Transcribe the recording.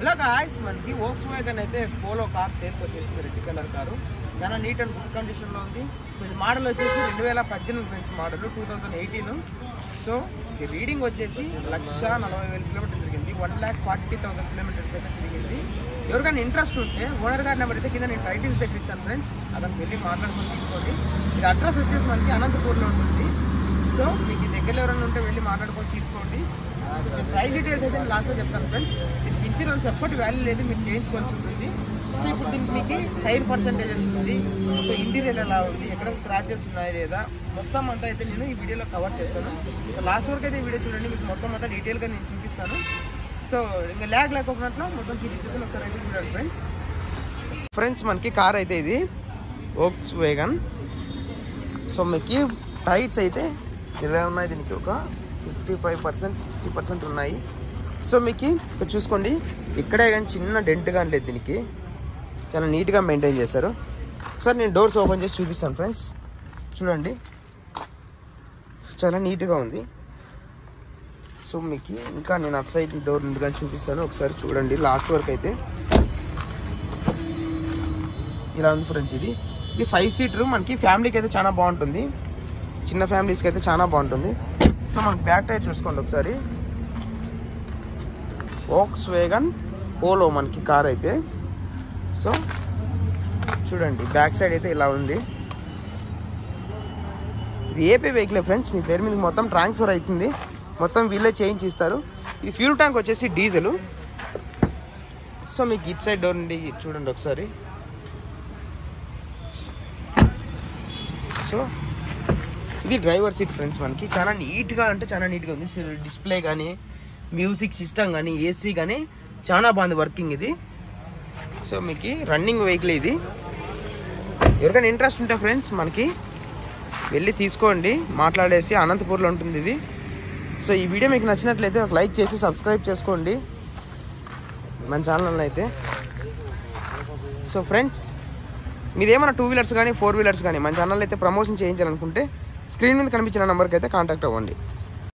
ఇలా గాయ్స్ మనకి వోక్స్‌వ్యాగన్ అయితే పోలో కార్ సేల్కి వచ్చేసింది. రెడ్ కలర్ కారు చాలా నీట్ అండ్ గుడ్ కండిషన్లో ఉంది. సో ఇది మోడల్ వచ్చేసి 2018 ఫ్రెండ్స్, మోడల్ 2018. సో ఈ రీడింగ్ వచ్చేసి 1,40,000 కిలోమీటర్లు తిరిగింది. 1,40,000 కిలోమీటర్స్ అయితే తిరిగింది. ఎవరికైనా ఇంట్రెస్ట్ ఉంటే ఓనర్ గారి నెంబర్ అయితే కింద నేను టైటిల్స్ దగ్గర ఇస్తాను ఫ్రెండ్స్, అతనికి వెళ్ళి మాట్లాడుకొని తీసుకోండి. ఇది అడ్రస్ వచ్చేసి మనకి అనంతపూర్లో ఉంటుంది. సో మీకు ఈ దగ్గరలో ఎవరైనా ఉంటే వెళ్ళి మాట్లాడుకొని తీసుకోండి. ప్రైస్ డీటెయిల్స్ అయితే నేను లాస్ట్లో చెప్తాను ఫ్రెండ్స్. ఇది ఇన్సూరెన్స్ ఎప్పటి వాల్యూ లేదు, మీరు చేయించుకోవాల్సి ఉంటుంది. సో ఇప్పుడు దీనికి మీకు టైర్ పర్సెంటేజ్ ఉంటుంది, సో ఇంటీరియర్ ఎలా ఉంది, ఎక్కడ స్క్రాచెస్ ఉన్నాయా లేదా, మొత్తం అంతా అయితే నేను ఈ వీడియోలో కవర్ చేస్తాను. సో లాస్ట్ వరకు అయితే ఈ వీడియో చూడండి, మీకు మొత్తం అంతా డీటెయిల్గా నేను చూపిస్తాను. సో ఇంకా ల్యాగ్ లేకపోయినట్లు మొత్తం చూపించేస్తాను, ఒకసారి అయితే చూడండి ఫ్రెండ్స్. మనకి కార్ అయితే ఇది వోక్స్‌వ్యాగన్. సో మీకు టైర్స్ అయితే ఇలా ఉన్నాయి, దీనికి ఒక 55%, 60% ఉన్నాయి. సో మీకు ఇక్కడ చూసుకోండి, ఇక్కడే కానీ చిన్న డెంట్ కానీ లేదు, దీనికి చాలా నీట్గా మెయింటైన్ చేశారు. ఒకసారి నేను డోర్స్ ఓపెన్ చేసి చూపిస్తాను ఫ్రెండ్స్, చూడండి చాలా నీట్గా ఉంది. సో మీకు ఇంకా నేను అటు సైడ్ డోర్ నుండి కానీ చూపిస్తాను, ఒకసారి చూడండి లాస్ట్ వరకు అయితే. ఇలా ఉంది ఫ్రెండ్స్, ఇది 5 సీటర్ మనకి ఫ్యామిలీకి అయితే చాలా బాగుంటుంది, చిన్న ఫ్యామిలీస్కి అయితే చాలా బాగుంటుంది. సో మనకి బ్యాక్ టైర్ చూసుకోండి ఒకసారి, వోక్స్‌వ్యాగన్ పోలో మనకి కార్ అయితే. సో చూడండి బ్యాక్ సైడ్ అయితే ఇలా ఉంది. ఇది ఏపీ వెహికల్ ఫ్రెండ్స్, మీ పేరు మీద మొత్తం ట్రాన్స్ఫర్ అవుతుంది, మొత్తం వీళ్ళే చేంజ్ ఇస్తారు. ఇది ఫ్యూల్ ట్యాంక్ వచ్చేసి డీజిల్. సో మీకు ఇట్ సైడ్ డోర్ నుండి చూడండి ఒకసారి. సో ఇది డ్రైవర్ సీట్ ఫ్రెండ్స్, మనకి చాలా నీట్గా అంటే చాలా నీట్గా ఉంది. డిస్ప్లే కానీ, మ్యూజిక్ సిస్టమ్ కానీ, ఏసీ కానీ చాలా బాగుంది వర్కింగ్ ఇది. సో మీకు రన్నింగ్ వెహికల్ ఇది. ఎవరికైనా ఇంట్రెస్ట్ ఉంటే ఫ్రెండ్స్ మనకి వెళ్ళి తీసుకోండి, మాట్లాడేసి. అనంతపూర్లో ఉంటుంది ఇది. సో ఈ వీడియో మీకు నచ్చినట్లయితే ఒక లైక్ చేసి సబ్స్క్రైబ్ చేసుకోండి మన ఛానల్ అయితే. సో ఫ్రెండ్స్ మీదేమైనా 2 వీలర్స్ కానీ 4 వీలర్స్ కానీ మన ఛానల్ అయితే ప్రమోషన్ చేయించాలనుకుంటే స్క్రీన్ మీద కనిపించిన నెంబర్కి అయితే కాంటాక్ట్ అవ్వండి.